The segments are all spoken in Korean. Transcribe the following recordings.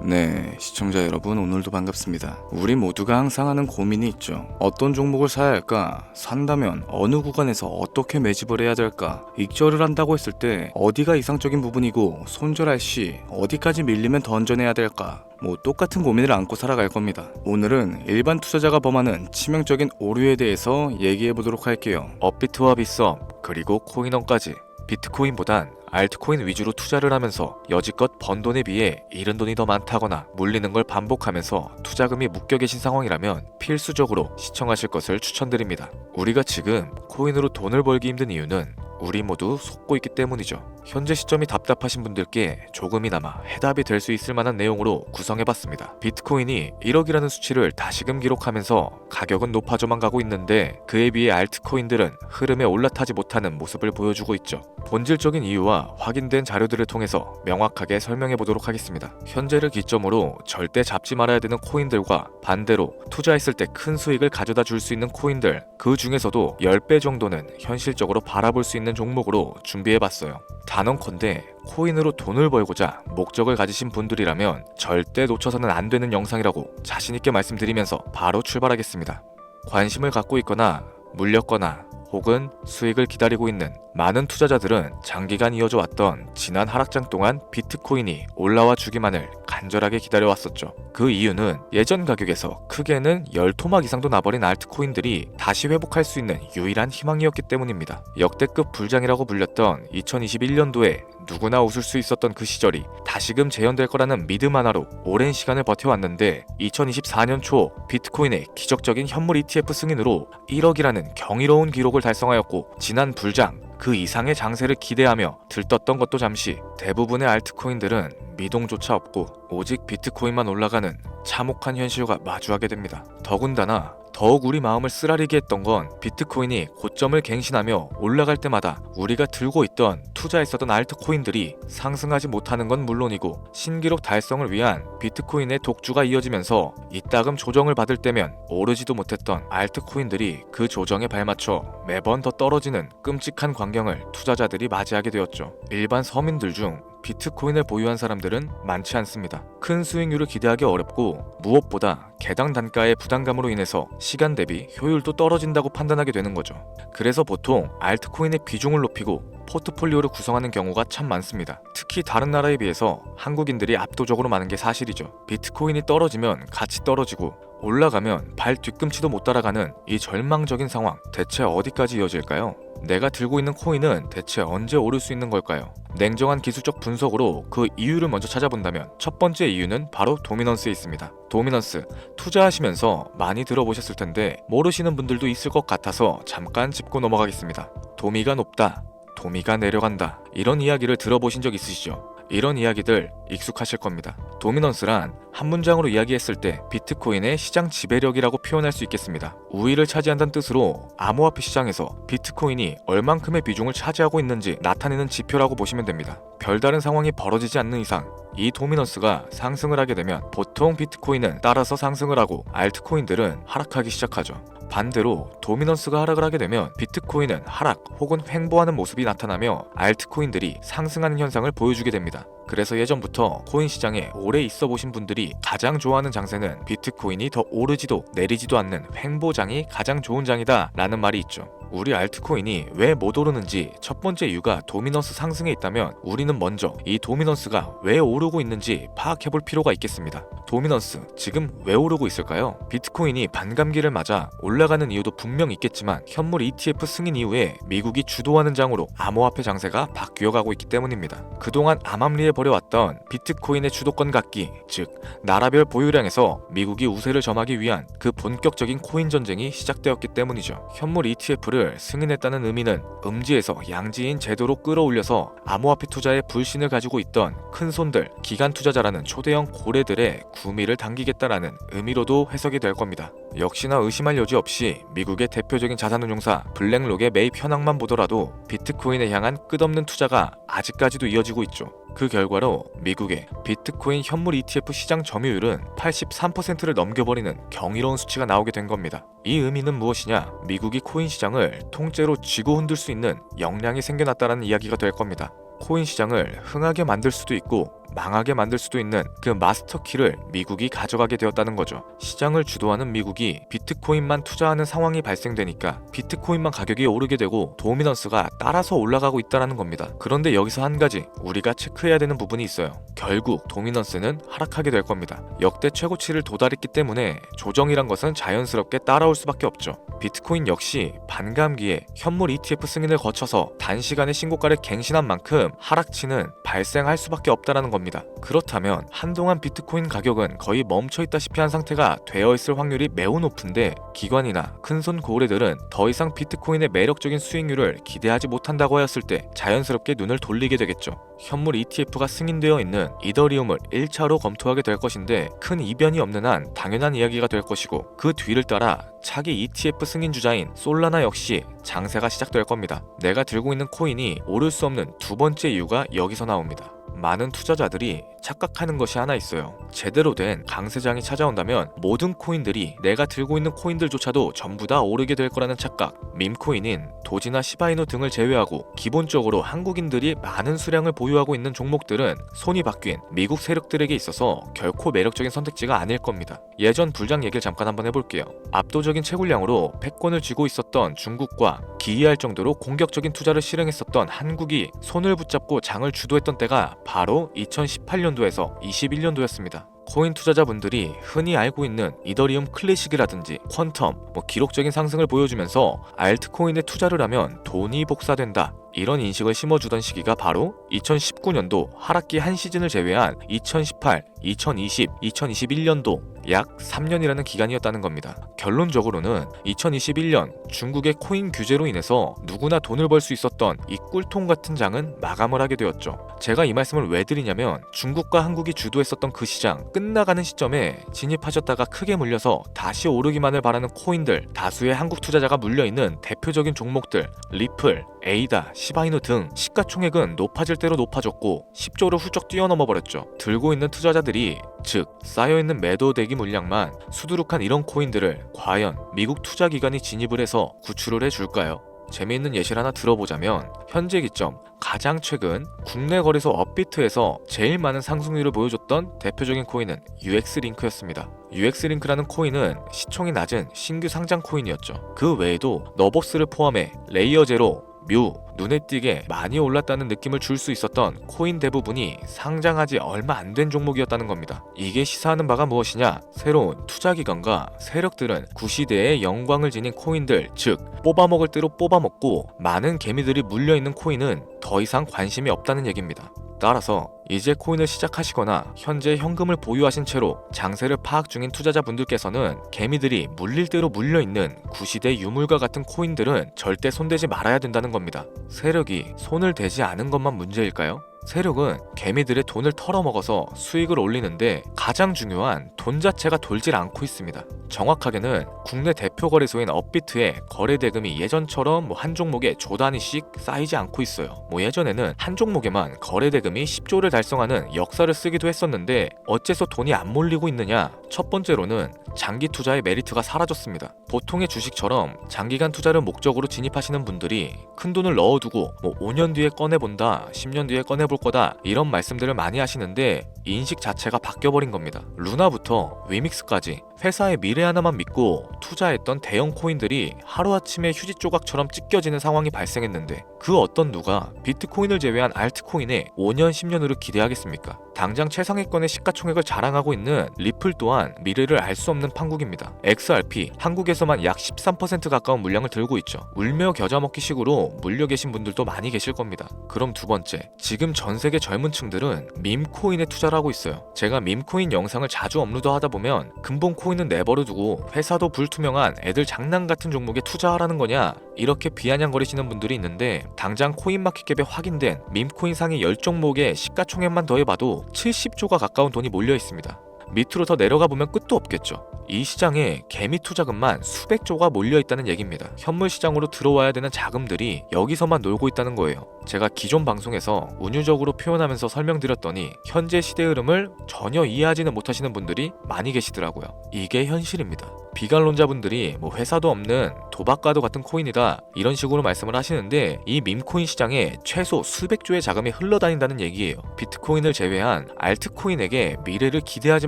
네, 시청자 여러분 오늘도 반갑습니다. 우리 모두가 항상 하는 고민이 있죠. 어떤 종목을 사야 할까? 산다면 어느 구간에서 어떻게 매집을 해야 될까? 익절을 한다고 했을 때 어디가 이상적인 부분이고 손절할 시 어디까지 밀리면 던져내야 될까? 똑같은 고민을 안고 살아갈 겁니다. 오늘은 일반 투자자가 범하는 치명적인 오류에 대해서 얘기해 보도록 할게요. 업비트와 빗썸 그리고 코인원까지 비트코인보단 알트코인 위주로 투자를 하면서 여지껏 번 돈에 비해 잃은 돈이 더 많다거나 물리는 걸 반복하면서 투자금이 묶여 계신 상황이라면 필수적으로 시청하실 것을 추천드립니다. 우리가 지금 코인으로 돈을 벌기 힘든 이유는 우리 모두 속고 있기 때문이죠. 현재 시점이 답답하신 분들께 조금이나마 해답이 될 수 있을 만한 내용으로 구성해봤습니다. 비트코인이 1억이라는 수치를 다시금 기록하면서 가격은 높아져만 가고 있는데 그에 비해 알트코인들은 흐름에 올라타지 못하는 모습을 보여주고 있죠. 본질적인 이유와 확인된 자료들을 통해서 명확하게 설명해보도록 하겠습니다. 현재를 기점으로 절대 잡지 말아야 되는 코인들과 반대로 투자했을 때 큰 수익을 가져다 줄 수 있는 코인들, 그 중에서도 10배 정도는 현실적으로 바라볼 수 있는 종목으로 준비해봤어요. 단언컨대 코인으로 돈을 벌고자 목적을 가지신 분들이라면 절대 놓쳐서는 안 되는 영상이라고 자신있게 말씀드리면서 바로 출발하겠습니다. 관심을 갖고 있거나 물렸거나 혹은 수익을 기다리고 있는 많은 투자자들은 장기간 이어져 왔던 지난 하락장 동안 비트코인이 올라와 주기만을 간절하게 기다려왔었죠. 그 이유는 예전 가격에서 크게는 10토막 이상도 나버린 알트코인들이 다시 회복할 수 있는 유일한 희망이었기 때문입니다. 역대급 불장이라고 불렸던 2021년도에 누구나 웃을 수 있었던 그 시절이 다시금 재현될 거라는 믿음 하나로 오랜 시간을 버텨왔는데 2024년 초 비트코인의 기적적인 현물 ETF 승인으로 1억이라는 경이로운 기록을 달성하였고, 지난 불장 그 이상의 장세를 기대하며 들떴던 것도 잠시 대부분의 알트코인들은 미동조차 없고 오직 비트코인만 올라가는 참혹한 현실과 마주하게 됩니다. 더군다나 더욱 우리 마음을 쓰라리게 했던 건 비트코인이 고점을 갱신하며 올라갈 때마다 우리가 들고 있던 투자했었던 알트코인들이 상승하지 못하는 건 물론이고 신기록 달성을 위한 비트코인의 독주가 이어지면서 이따금 조정을 받을 때면 오르지도 못했던 알트코인들이 그 조정에 발맞춰 매번 더 떨어지는 끔찍한 광경을 투자자들이 맞이하게 되었죠. 일반 서민들 중 비트코인을 보유한 사람들은 많지 않습니다. 큰 수익률을 기대하기 어렵고 무엇보다 개당 단가의 부담감으로 인해서 시간 대비 효율도 떨어진다고 판단하게 되는 거죠. 그래서 보통 알트코인의 비중을 높이고 포트폴리오를 구성하는 경우가 참 많습니다. 특히 다른 나라에 비해서 한국인들이 압도적으로 많은 게 사실이죠. 비트코인이 떨어지면 같이 떨어지고 올라가면 발 뒤꿈치도 못 따라가는 이 절망적인 상황, 대체 어디까지 이어질까요? 내가 들고 있는 코인은 대체 언제 오를 수 있는 걸까요? 냉정한 기술적 분석으로 그 이유를 먼저 찾아본다면 첫 번째 이유는 바로 도미넌스에 있습니다. 도미넌스, 투자하시면서 많이 들어보셨을 텐데 모르시는 분들도 있을 것 같아서 잠깐 짚고 넘어가겠습니다. 도미가 높다, 도미가 내려간다, 이런 이야기를 들어보신 적 있으시죠? 이런 이야기들 익숙하실 겁니다. 도미넌스란 한 문장으로 이야기했을 때 비트코인의 시장 지배력이라고 표현할 수 있겠습니다. 우위를 차지한다는 뜻으로 암호화폐 시장에서 비트코인이 얼만큼의 비중을 차지하고 있는지 나타내는 지표라고 보시면 됩니다. 별다른 상황이 벌어지지 않는 이상 이 도미넌스가 상승을 하게 되면 보통 비트코인은 따라서 상승을 하고 알트코인들은 하락하기 시작하죠. 반대로 도미넌스가 하락을 하게 되면 비트코인은 하락 혹은 횡보하는 모습이 나타나며 알트코인들이 상승하는 현상을 보여주게 됩니다. 그래서 예전부터 코인 시장에 오래 있어 보신 분들이 가장 좋아하는 장세는 비트코인이 더 오르지도 내리지도 않는 횡보장이 가장 좋은 장이다 라는 말이 있죠. 우리 알트코인이 왜 못 오르는지 첫 번째 이유가 도미넌스 상승에 있다면 우리는 먼저 이 도미넌스가 왜 오르고 있는지 파악해볼 필요가 있겠습니다. 도미넌스, 지금 왜 오르고 있을까요? 비트코인이 반감기를 맞아 올라가는 이유도 분명 있겠지만 현물 ETF 승인 이후에 미국이 주도하는 장으로 암호화폐 장세가 바뀌어가고 있기 때문입니다. 그동안 암암리에 벌여왔던 비트코인의 주도권 갖기, 즉 나라별 보유량에서 미국이 우세를 점하기 위한 그 본격적인 코인 전쟁이 시작되었기 때문이죠. 현물 ETF를 승인했다는 의미는 음지에서 양지인 제도로 끌어올려서 암호화폐 투자에 불신을 가지고 있던 큰손들, 기관 투자자라는 초대형 고래들의 구미를 당기겠다라는 의미로도 해석이 될 겁니다. 역시나 의심할 여지 없이 미국의 대표적인 자산운용사 블랙록의 매입 현황만 보더라도 비트코인에 향한 끝없는 투자가 아직까지도 이어지고 있죠. 그 결과로 미국의 비트코인 현물 ETF 시장 점유율은 83%를 넘겨버리는 경이로운 수치가 나오게 된 겁니다. 이 의미는 무엇이냐? 미국이 코인 시장을 통째로 쥐고 흔들 수 있는 역량이 생겨났다는 이야기가 될 겁니다. 코인 시장을 흥하게 만들 수도 있고 망하게 만들 수도 있는 그 마스터키를 미국이 가져가게 되었다는 거죠. 시장을 주도하는 미국이 비트코인만 투자하는 상황이 발생되니까 비트코인만 가격이 오르게 되고 도미넌스가 따라서 올라가고 있다는 겁니다. 그런데 여기서 한 가지 우리가 체크해야 되는 부분이 있어요. 결국 도미넌스는 하락하게 될 겁니다. 역대 최고치를 도달했기 때문에 조정이란 것은 자연스럽게 따라올 수밖에 없죠. 비트코인 역시 반감기에 현물 ETF 승인을 거쳐서 단시간에 신고가를 갱신한 만큼 하락치는 발생할 수밖에 없다는 겁니다. 그렇다면 한동안 비트코인 가격은 거의 멈춰있다시피 한 상태가 되어 있을 확률이 매우 높은데 기관이나 큰손 고래들은 더 이상 비트코인의 매력적인 수익률을 기대하지 못한다고 하였을 때 자연스럽게 눈을 돌리게 되겠죠. 현물 ETF가 승인되어 있는 이더리움을 1차로 검토하게 될 것인데 큰 이변이 없는 한 당연한 이야기가 될 것이고 그 뒤를 따라 차기 ETF 승인 주자인 솔라나 역시 장세가 시작될 겁니다. 내가 들고 있는 코인이 오를 수 없는 두 번째 이유가 여기서 나옵니다. 많은 투자자들이 착각하는 것이 하나 있어요. 제대로 된 강세장이 찾아온다면 모든 코인들이 내가 들고 있는 코인들조차도 전부 다 오르게 될 거라는 착각. 밈코인인 도지나 시바이누 등을 제외하고 기본적으로 한국인들이 많은 수량을 보유하고 있는 종목들은 손이 바뀐 미국 세력들에게 있어서 결코 매력적인 선택지가 아닐 겁니다. 예전 불장 얘기를 잠깐 한번 해볼게요. 압도적인 채굴량으로 패권을 쥐고 있었던 중국과 기이할 정도로 공격적인 투자를 실행했었던 한국이 손을 붙잡고 장을 주도했던 때가 바로 2018년도에서 21년도였습니다. 코인 투자자분들이 흔히 알고 있는 이더리움 클래식이라든지 퀀텀, 기록적인 상승을 보여주면서 알트코인에 투자를 하면 돈이 복사된다, 이런 인식을 심어주던 시기가 바로 2019년도 하락기 한 시즌을 제외한 2018, 2020, 2021년도 약 3년이라는 기간이었다는 겁니다. 결론적으로는 2021년 중국의 코인 규제로 인해서 누구나 돈을 벌 수 있었던 이 꿀통 같은 장은 마감을 하게 되었죠. 제가 이 말씀을 왜 드리냐면 중국과 한국이 주도했었던 그 시장 끝나가는 시점에 진입하셨다가 크게 물려서 다시 오르기만을 바라는 코인들, 다수의 한국 투자자가 물려있는 대표적인 종목들 리플, 에이다, 시바이누 등 시가총액은 높아질 대로 높아졌고 10조를 훌쩍 뛰어넘어 버렸죠. 들고 있는 투자자들이, 즉 쌓여있는 매도 대기 물량만 수두룩한 이런 코인들을 과연 미국 투자기관이 진입을 해서 구출을 해줄까요? 재미있는 예시를 하나 들어보자면 현재 기점 가장 최근 국내 거래소 업비트에서 제일 많은 상승률을 보여줬던 대표적인 코인은 UX링크였습니다. UX링크라는 코인은 시총이 낮은 신규 상장 코인이었죠. 그 외에도 너버스를 포함해 레이어 제로, 뮤, 눈에 띄게 많이 올랐다는 느낌을 줄 수 있었던 코인 대부분이 상장하지 얼마 안 된 종목이었다는 겁니다. 이게 시사하는 바가 무엇이냐? 새로운 투자기관과 세력들은 구시대의 영광을 지닌 코인들, 즉 뽑아먹을 대로 뽑아먹고 많은 개미들이 물려있는 코인은 더 이상 관심이 없다는 얘기입니다. 따라서 이제 코인을 시작하시거나 현재 현금을 보유하신 채로 장세를 파악 중인 투자자분들께서는 개미들이 물릴 대로 물려있는 구시대 유물과 같은 코인들은 절대 손대지 말아야 된다는 겁니다. 세력이 손을 대지 않은 것만 문제일까요? 세력은 개미들의 돈을 털어먹어서 수익을 올리는데 가장 중요한 돈 자체가 돌질 않고 있습니다. 정확하게는 국내 대표 거래소인 업비트의 거래 대금이 예전처럼 한 종목에 조 단위씩 쌓이지 않고 있어요. 예전에는 한 종목에만 거래 대금이 10조를 달성하는 역사를 쓰기도 했었는데 어째서 돈이 안 몰리고 있느냐? 첫 번째로는 장기 투자의 메리트가 사라졌습니다. 보통의 주식처럼 장기간 투자를 목적으로 진입하시는 분들이 큰 돈을 넣어두고 5년 뒤에 꺼내본다, 10년 뒤에 꺼내볼 거다, 이런 말씀들을 많이 하시는데 인식 자체가 바뀌어버린 겁니다. 루나부터 위믹스까지 회사의 미래 하나만 믿고 투자했던 대형 코인들이 하루아침에 휴지 조각처럼 찢겨지는 상황이 발생했는데 그 어떤 누가 비트코인을 제외한 알트코인에 5년, 10년으로 기대하겠습니까? 당장 최상위권의 시가총액을 자랑하고 있는 리플 또한 미래를 알 수 없는 판국입니다. XRP, 한국에서만 약 13% 가까운 물량을 들고 있죠. 울며 겨자 먹기 식으로 물려 계신 분들도 많이 계실 겁니다. 그럼 두 번째, 지금 전 세계 젊은 층들은 밈코인에 투자를 하고 있어요. 제가 밈코인 영상을 자주 업로드하다 보면 근본 코인은 내버려 두고 회사도 불투명한 애들 장난 같은 종목에 투자하라는 거냐, 이렇게 비아냥거리시는 분들이 있는데 당장 코인마켓캡에 확인된 밈코인 상위 10종목의 시가총액만 더해봐도 70조가 가까운 돈이 몰려 있습니다. 밑으로 더 내려가 보면 끝도 없겠죠. 이 시장에 개미 투자금만 수백 조가 몰려 있다는 얘기입니다. 현물 시장으로 들어와야 되는 자금들이 여기서만 놀고 있다는 거예요. 제가 기존 방송에서 운유적으로 표현하면서 설명드렸더니 현재 시대 흐름을 전혀 이해하지는 못하시는 분들이 많이 계시더라고요. 이게 현실입니다. 비관론자분들이 뭐 회사도 없는 도박과도 같은 코인이다 이런 식으로 말씀을 하시는데 이 밈코인 시장에 최소 수백 조의 자금이 흘러다닌다는 얘기예요. 비트코인을 제외한 알트코인에게 미래를 기대하지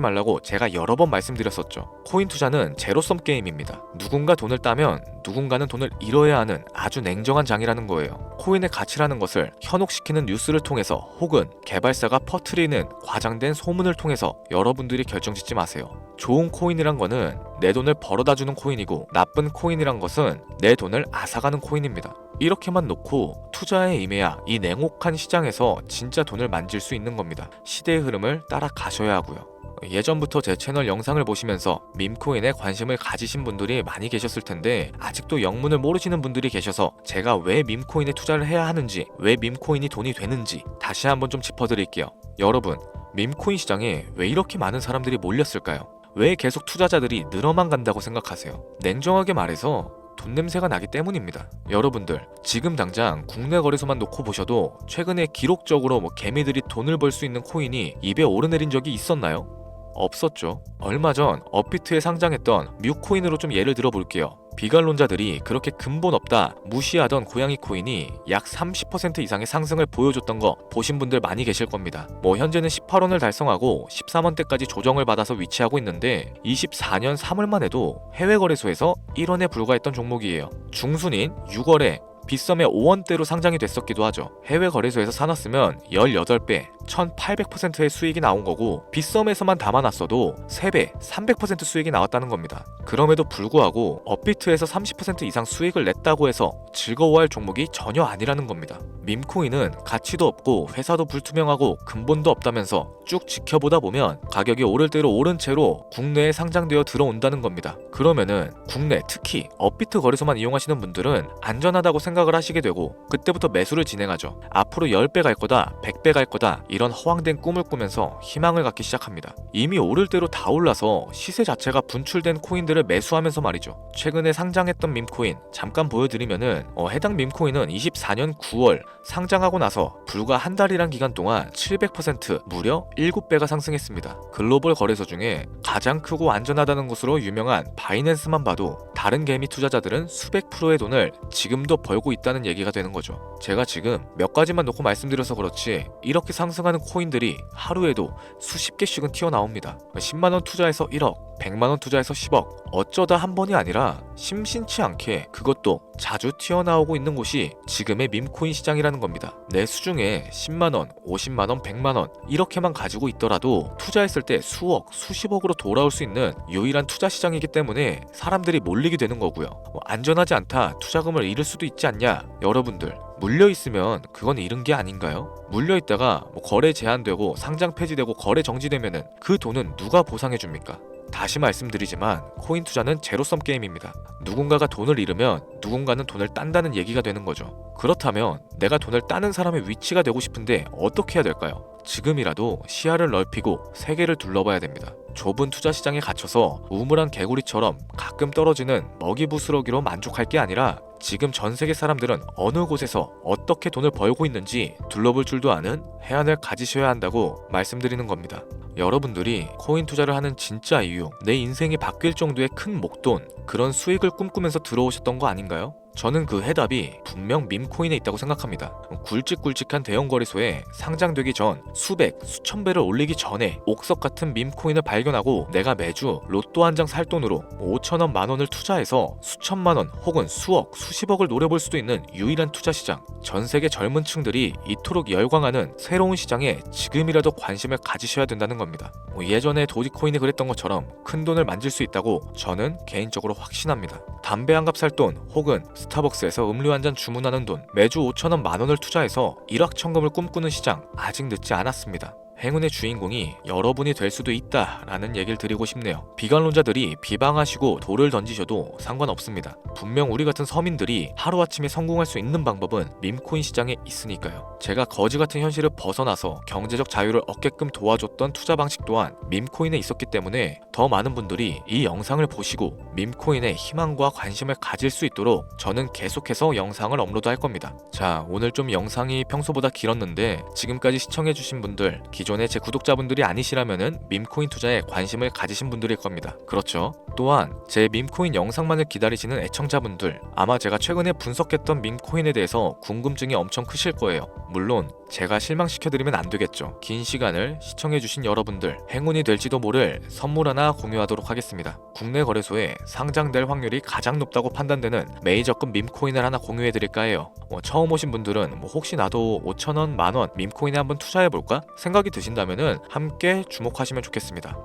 말라고 제가 여러 번 말씀드렸었죠. 코인 투자는 제로섬 게임입니다. 누군가 돈을 따면 누군가는 돈을 잃어야 하는 아주 냉정한 장이라는 거예요. 코인의 가치라는 것을 현혹시키는 뉴스를 통해서 혹은 개발사가 퍼뜨리는 과장된 소문을 통해서 여러분들이 결정짓지 마세요. 좋은 코인이란 거는 내 돈을 벌어다주는 코인이고 나쁜 코인이란 것은 내 돈을 앗아가는 코인입니다. 이렇게만 놓고 투자에 임해야 이 냉혹한 시장에서 진짜 돈을 만질 수 있는 겁니다. 시대의 흐름을 따라가셔야 하고요. 예전부터 제 채널 영상을 보시면서 밈코인에 관심을 가지신 분들이 많이 계셨을 텐데 아직도 영문을 모르시는 분들이 계셔서 제가 왜 밈코인에 투자를 해야 하는지, 왜 밈코인이 돈이 되는지 다시 한번 좀 짚어드릴게요. 여러분, 밈코인 시장에 왜 이렇게 많은 사람들이 몰렸을까요? 왜 계속 투자자들이 늘어만 간다고 생각하세요? 냉정하게 말해서 돈 냄새가 나기 때문입니다. 여러분들, 지금 당장 국내 거래소만 놓고 보셔도 최근에 기록적으로 개미들이 돈을 벌 수 있는 코인이 입에 오르내린 적이 있었나요? 없었죠. 얼마 전 업비트에 상장했던 뮤코인으로 좀 예를 들어 볼게요. 비관론자들이 그렇게 근본 없다 무시하던 고양이 코인이 약 30% 이상의 상승을 보여줬던 거 보신 분들 많이 계실 겁니다. 현재는 18원을 달성하고 13원대까지 조정을 받아서 위치하고 있는데 24년 3월만 해도 해외 거래소에서 1원에 불과했던 종목이에요. 중순인 6월에 빗썸에 5원대로 상장이 됐었기도 하죠. 해외 거래소에서 사놨으면 18배, 1800%의 수익이 나온 거고 빗썸에서만 담아놨어도 3배, 300% 수익이 나왔다는 겁니다. 그럼에도 불구하고 업비트에서 30% 이상 수익을 냈다고 해서 즐거워할 종목이 전혀 아니라는 겁니다. 밈코인은 가치도 없고 회사도 불투명하고 근본도 없다면서 쭉 지켜보다 보면 가격이 오를 대로 오른 채로 국내에 상장되어 들어온다는 겁니다. 그러면은 국내 특히 업비트 거래소만 이용하시는 분들은 안전하다고 생각을 하시게 되고 그때부터 매수를 진행하죠. 앞으로 10배 갈 거다, 100배 갈 거다 이런 허황된 꿈을 꾸면서 희망을 갖기 시작합니다. 이미 오를 대로 다 올라서 시세 자체가 분출된 코인들을 매수하면서 말이죠. 최근에 상장했던 밈코인 잠깐 보여드리면은 해당 밈코인은 24년 9월 상장하고 나서 불과 한 달이란 기간 동안 700% 무려 7배가 상승했습니다. 글로벌 거래소 중에 가장 크고 안전하다는 곳으로 유명한 바이낸스만 봐도 다른 개미 투자자들은 수백 프로의 돈을 지금도 벌고 있다는 얘기가 되는 거죠. 제가 지금 몇 가지만 놓고 말씀드려서 그렇지 이렇게 상승하는 코인들이 하루에도 수십 개씩은 튀어나옵니다. 10만원 투자해서 1억, 100만원 투자해서 10억, 어쩌다 한 번이 아니라 심심치 않게 그것도 자주 튀어나오고 있는 곳이 지금의 밈코인 시장이라는 겁니다. 내 수중에 10만원, 50만원, 100만원 이렇게만 가지고 있더라도 투자했을 때 수억, 수십억으로 돌아올 수 있는 유일한 투자 시장이기 때문에 사람들이 몰리게 되는 거고요. 안전하지 않다, 투자금을 잃을 수도 있지 않냐? 여러분들, 물려있으면 그건 잃은 게 아닌가요? 물려있다가 거래 제한되고 상장 폐지되고 거래 정지되면은 그 돈은 누가 보상해줍니까? 다시 말씀드리지만 코인 투자는 제로섬 게임입니다. 누군가가 돈을 잃으면 누군가는 돈을 딴다는 얘기가 되는 거죠. 그렇다면 내가 돈을 따는 사람의 위치가 되고 싶은데 어떻게 해야 될까요? 지금이라도 시야를 넓히고 세계를 둘러봐야 됩니다. 좁은 투자 시장에 갇혀서 우물안 개구리처럼 가끔 떨어지는 먹이 부스러기로 만족할 게 아니라 지금 전 세계 사람들은 어느 곳에서 어떻게 돈을 벌고 있는지 둘러볼 줄도 아는 해안을 가지셔야 한다고 말씀드리는 겁니다. 여러분들이 코인 투자를 하는 진짜 이유, 내 인생이 바뀔 정도의 큰 목돈, 그런 수익을 꿈꾸면서 들어오셨던 거 아닌가요? 저는 그 해답이 분명 밈코인에 있다고 생각합니다. 굵직굵직한 대형 거래소에 상장되기 전 수백, 수천 배를 올리기 전에 옥석 같은 밈코인을 발견하고 내가 매주 로또 한 장 살 돈으로 5천원, 만원을 투자해서 수천만원 혹은 수억, 수십억을 노려볼 수도 있는 유일한 투자 시장. 전 세계 젊은 층들이 이토록 열광하는 새로운 시장에 지금이라도 관심을 가지셔야 된다는 겁니다. 예전에 도지코인이 그랬던 것처럼 큰 돈을 만질 수 있다고 저는 개인적으로 확신합니다. 담배 한 갑 살 돈 혹은 스타벅스에서 음료 한 잔 주문하는 돈, 매주 5천원, 만원을 투자해서 일확천금을 꿈꾸는 시장 아직 늦지 않았습니다. 행운의 주인공이 여러분이 될 수도 있다라는 얘기를 드리고 싶네요. 비관론자들이 비방하시고 돌을 던지셔도 상관없습니다. 분명 우리 같은 서민들이 하루아침에 성공할 수 있는 방법은 밈코인 시장에 있으니까요. 제가 거지 같은 현실을 벗어나서 경제적 자유를 얻게끔 도와줬던 투자 방식 또한 밈코인에 있었기 때문에 더 많은 분들이 이 영상을 보시고 밈코인에 희망과 관심을 가질 수 있도록 저는 계속해서 영상을 업로드할 겁니다. 자, 오늘 좀 영상이 평소보다 길었는데 지금까지 시청해주신 분들, 기존의 제 구독자분들이 아니시라면은 밈코인 투자에 관심을 가지신 분들일 겁니다. 그렇죠? 또한 제 밈코인 영상만을 기다리시는 애청자분들, 아마 제가 최근에 분석했던 밈코인에 대해서 궁금증이 엄청 크실 거예요. 물론 제가 실망시켜드리면 안 되겠죠. 긴 시간을 시청해주신 여러분들, 행운이 될지도 모를 선물 하나 공유하도록 하겠습니다. 국내 거래소에 상장될 확률이 가장 높다고 판단되는 메이저급 밈코인을 하나 공유해드릴까 해요. 처음 오신 분들은 혹시 나도 5,000원, 만원 밈코인에 한번 투자해볼까? 생각이 드신다면은 함께 주목하시면 좋겠습니다.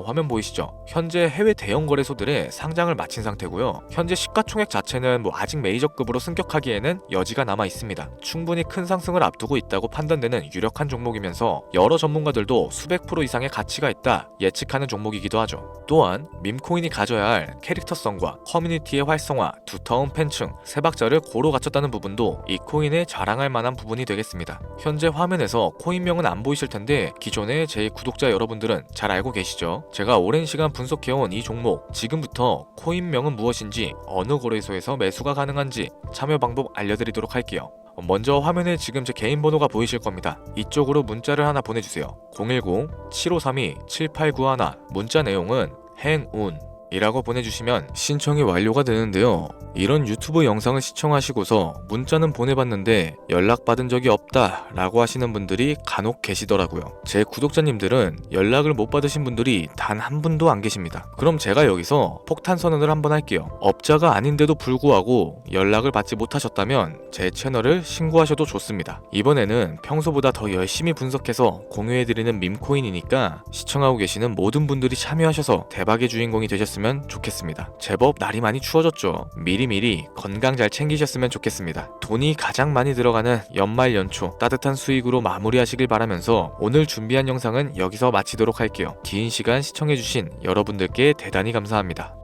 화면 보이시죠? 현재 해외 대형 거래소들의 상장을 마친 상태고요. 현재 시가총액 자체는 아직 메이저급으로 승격하기에는 여지가 남아 있습니다. 충분히 큰 상승을 앞두고 있다고 판단되는 유력한 종목이면서 여러 전문가들도 수백 프로 이상의 가치가 있다 예측하는 종목이기도 하죠. 또한 밈코인이 가져야 할 캐릭터성과 커뮤니티의 활성화, 두터운 팬층, 세 박자를 고루 갖췄다는 부분도 이 코인에 자랑할 만한 부분이 되겠습니다. 현재 화면에서 코인명은 안 보이실 텐데 기존의 제 구독자 여러분들은 잘 알고 계시죠? 제가 오랜 시간 분석해온 이 종목, 지금부터 코인명은 무엇인지, 어느 거래소에서 매수가 가능한지 참여 방법 알려드리도록 할게요. 먼저 화면에 지금 제 개인 번호가 보이실 겁니다. 이쪽으로 문자를 하나 보내주세요. 010-7532-7891. 문자 내용은 행운 이라고 보내주시면 신청이 완료가 되는데요. 이런 유튜브 영상을 시청하시고서 문자는 보내봤는데 연락받은 적이 없다 라고 하시는 분들이 간혹 계시더라고요. 제 구독자님들은 연락을 못 받으신 분들이 단 한 분도 안 계십니다. 그럼 제가 여기서 폭탄 선언을 한번 할게요. 업자가 아닌데도 불구하고 연락을 받지 못하셨다면 제 채널을 신고하셔도 좋습니다. 이번에는 평소보다 더 열심히 분석해서 공유해드리는 밈코인이니까 시청하고 계시는 모든 분들이 참여하셔서 대박의 주인공이 되셨으면 좋겠습니다. 제법 날이 많이 추워졌죠. 미리미리 건강 잘 챙기셨으면 좋겠습니다. 돈이 가장 많이 들어가는 연말 연초 따뜻한 수익으로 마무리하시길 바라면서 오늘 준비한 영상은 여기서 마치도록 할게요. 긴 시간 시청해주신 여러분들께 대단히 감사합니다.